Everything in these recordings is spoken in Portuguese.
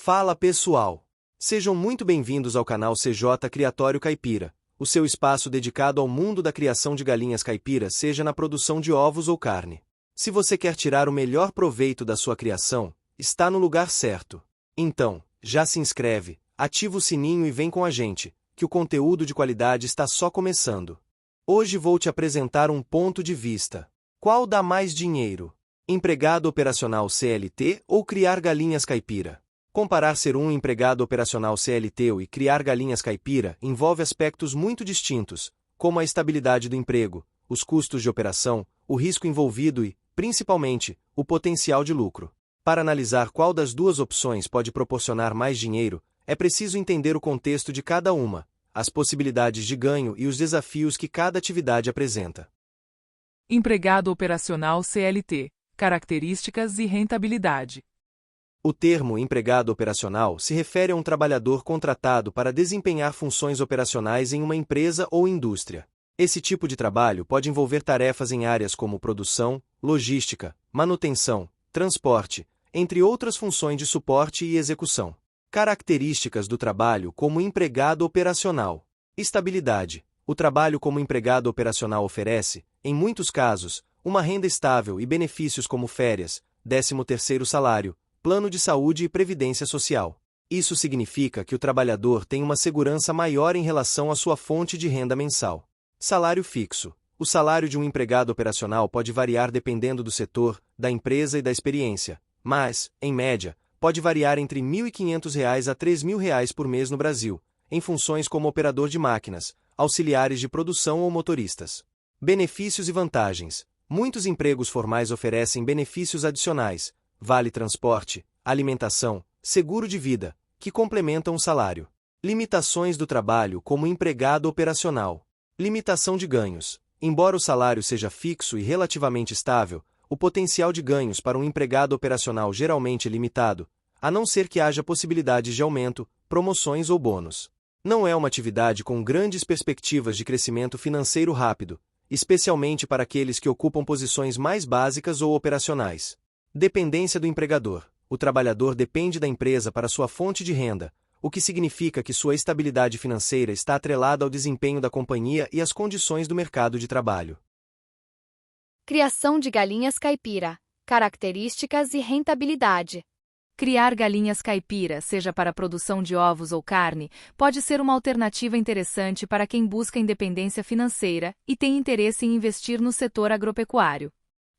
Fala pessoal! Sejam muito bem-vindos ao canal CJ Criatório Caipira, o seu espaço dedicado ao mundo da criação de galinhas caipiras, seja na produção de ovos ou carne. Se você quer tirar o melhor proveito da sua criação, está no lugar certo. Então, já se inscreve, ativa o sininho e vem com a gente, que o conteúdo de qualidade está só começando. Hoje vou te apresentar um ponto de vista. Qual dá mais dinheiro? Empregado operacional CLT ou criar galinhas caipira? Comparar ser um empregado operacional CLT e criar galinhas caipira envolve aspectos muito distintos, como a estabilidade do emprego, os custos de operação, o risco envolvido e, principalmente, o potencial de lucro. Para analisar qual das duas opções pode proporcionar mais dinheiro, é preciso entender o contexto de cada uma, as possibilidades de ganho e os desafios que cada atividade apresenta. Empregado operacional CLT, características e rentabilidade. O termo empregado operacional se refere a um trabalhador contratado para desempenhar funções operacionais em uma empresa ou indústria. Esse tipo de trabalho pode envolver tarefas em áreas como produção, logística, manutenção, transporte, entre outras funções de suporte e execução. Características do trabalho como empregado operacional. Estabilidade. O trabalho como empregado operacional oferece, em muitos casos, uma renda estável e benefícios como férias, 13º salário, plano de saúde e previdência social. Isso significa que o trabalhador tem uma segurança maior em relação à sua fonte de renda mensal. Salário fixo. O salário de um empregado operacional pode variar dependendo do setor, da empresa e da experiência, mas, em média, pode variar entre R$ 1.500 a R$ 3.000 por mês no Brasil, em funções como operador de máquinas, auxiliares de produção ou motoristas. Benefícios e vantagens. Muitos empregos formais oferecem benefícios adicionais, vale transporte, alimentação, seguro de vida, que complementam o salário. Limitações do trabalho como empregado operacional. Limitação de ganhos. Embora o salário seja fixo e relativamente estável, o potencial de ganhos para um empregado operacional geralmente é limitado, a não ser que haja possibilidades de aumento, promoções ou bônus. Não é uma atividade com grandes perspectivas de crescimento financeiro rápido, especialmente para aqueles que ocupam posições mais básicas ou operacionais. Dependência do empregador. O trabalhador depende da empresa para sua fonte de renda, o que significa que sua estabilidade financeira está atrelada ao desempenho da companhia e às condições do mercado de trabalho. Criação de galinhas caipira. Características e rentabilidade. Criar galinhas caipira, seja para a produção de ovos ou carne, pode ser uma alternativa interessante para quem busca independência financeira e tem interesse em investir no setor agropecuário.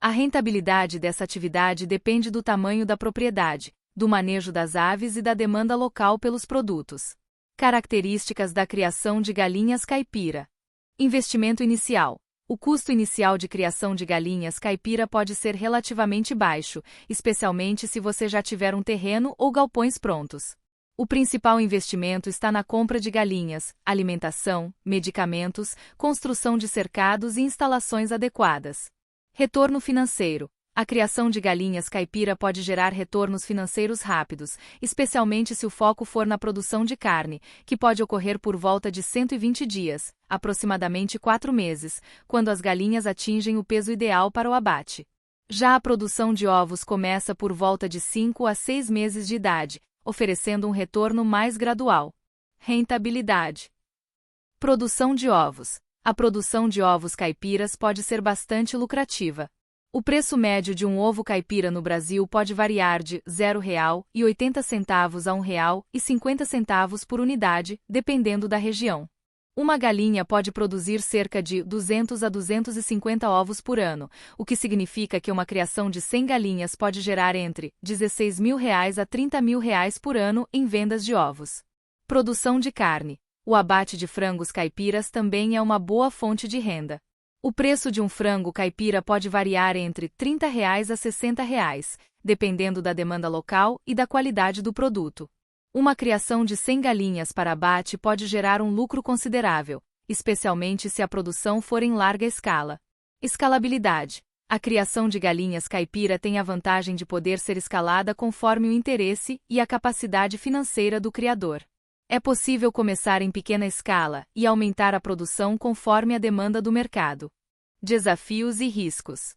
A rentabilidade dessa atividade depende do tamanho da propriedade, do manejo das aves e da demanda local pelos produtos. Características da criação de galinhas caipira. Investimento inicial. O custo inicial de criação de galinhas caipira pode ser relativamente baixo, especialmente se você já tiver um terreno ou galpões prontos. O principal investimento está na compra de galinhas, alimentação, medicamentos, construção de cercados e instalações adequadas. Retorno financeiro. A criação de galinhas caipira pode gerar retornos financeiros rápidos, especialmente se o foco for na produção de carne, que pode ocorrer por volta de 120 dias, aproximadamente 4 meses, quando as galinhas atingem o peso ideal para o abate. Já a produção de ovos começa por volta de 5 a 6 meses de idade, oferecendo um retorno mais gradual. Rentabilidade. Produção de ovos. A produção de ovos caipiras pode ser bastante lucrativa. O preço médio de um ovo caipira no Brasil pode variar de R$ 0,80 a R$ 1,50 por unidade, dependendo da região. Uma galinha pode produzir cerca de 200 a 250 ovos por ano, o que significa que uma criação de 100 galinhas pode gerar entre R$ 16.000 a R$ 30.000 por ano em vendas de ovos. Produção de carne. O abate de frangos caipiras também é uma boa fonte de renda. O preço de um frango caipira pode variar entre R$ 30 a R$ 60, dependendo da demanda local e da qualidade do produto. Uma criação de 100 galinhas para abate pode gerar um lucro considerável, especialmente se a produção for em larga escala. Escalabilidade. A criação de galinhas caipira tem a vantagem de poder ser escalada conforme o interesse e a capacidade financeira do criador. É possível começar em pequena escala e aumentar a produção conforme a demanda do mercado. Desafios e riscos.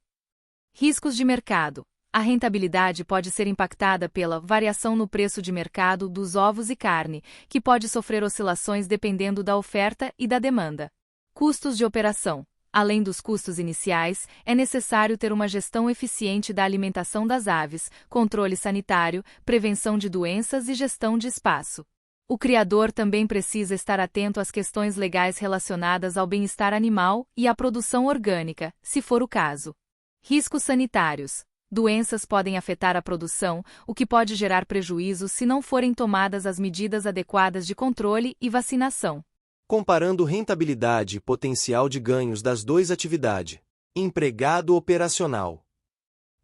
Riscos de mercado. A rentabilidade pode ser impactada pela variação no preço de mercado dos ovos e carne, que pode sofrer oscilações dependendo da oferta e da demanda. Custos de operação. Além dos custos iniciais, é necessário ter uma gestão eficiente da alimentação das aves, controle sanitário, prevenção de doenças e gestão de espaço. O criador também precisa estar atento às questões legais relacionadas ao bem-estar animal e à produção orgânica, se for o caso. Riscos sanitários. Doenças podem afetar a produção, o que pode gerar prejuízos se não forem tomadas as medidas adequadas de controle e vacinação. Comparando rentabilidade e potencial de ganhos das duas atividades. Empregado operacional.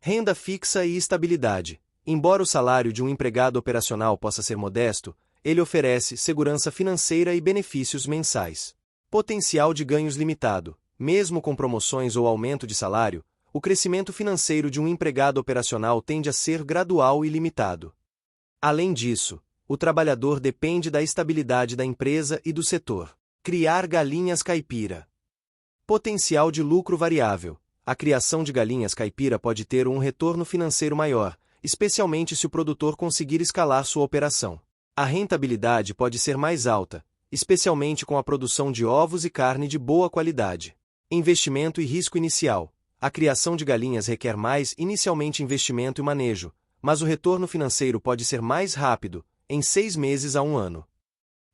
Renda fixa e estabilidade. Embora o salário de um empregado operacional possa ser modesto, ele oferece segurança financeira e benefícios mensais. Potencial de ganhos limitado. Mesmo com promoções ou aumento de salário, o crescimento financeiro de um empregado operacional tende a ser gradual e limitado. Além disso, o trabalhador depende da estabilidade da empresa e do setor. Criar galinhas caipira. Potencial de lucro variável. A criação de galinhas caipira pode ter um retorno financeiro maior, especialmente se o produtor conseguir escalar sua operação. A rentabilidade pode ser mais alta, especialmente com a produção de ovos e carne de boa qualidade. Investimento e risco inicial. A criação de galinhas requer mais inicialmente investimento e manejo, mas o retorno financeiro pode ser mais rápido, em 6 meses a 1 ano.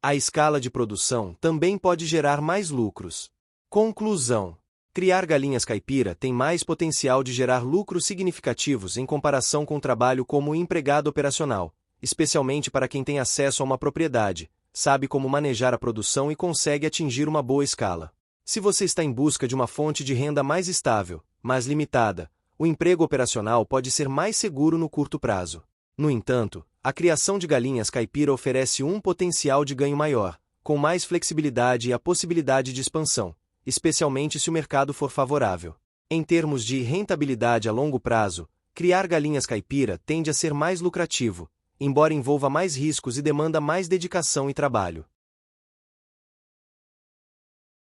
A escala de produção também pode gerar mais lucros. Conclusão. Criar galinhas caipira tem mais potencial de gerar lucros significativos em comparação com o trabalho como empregado operacional, especialmente para quem tem acesso a uma propriedade, sabe como manejar a produção e consegue atingir uma boa escala. Se você está em busca de uma fonte de renda mais estável, mas limitada, o emprego operacional pode ser mais seguro no curto prazo. No entanto, a criação de galinhas caipira oferece um potencial de ganho maior, com mais flexibilidade e a possibilidade de expansão, especialmente se o mercado for favorável. Em termos de rentabilidade a longo prazo, criar galinhas caipira tende a ser mais lucrativo, embora envolva mais riscos e demanda mais dedicação e trabalho.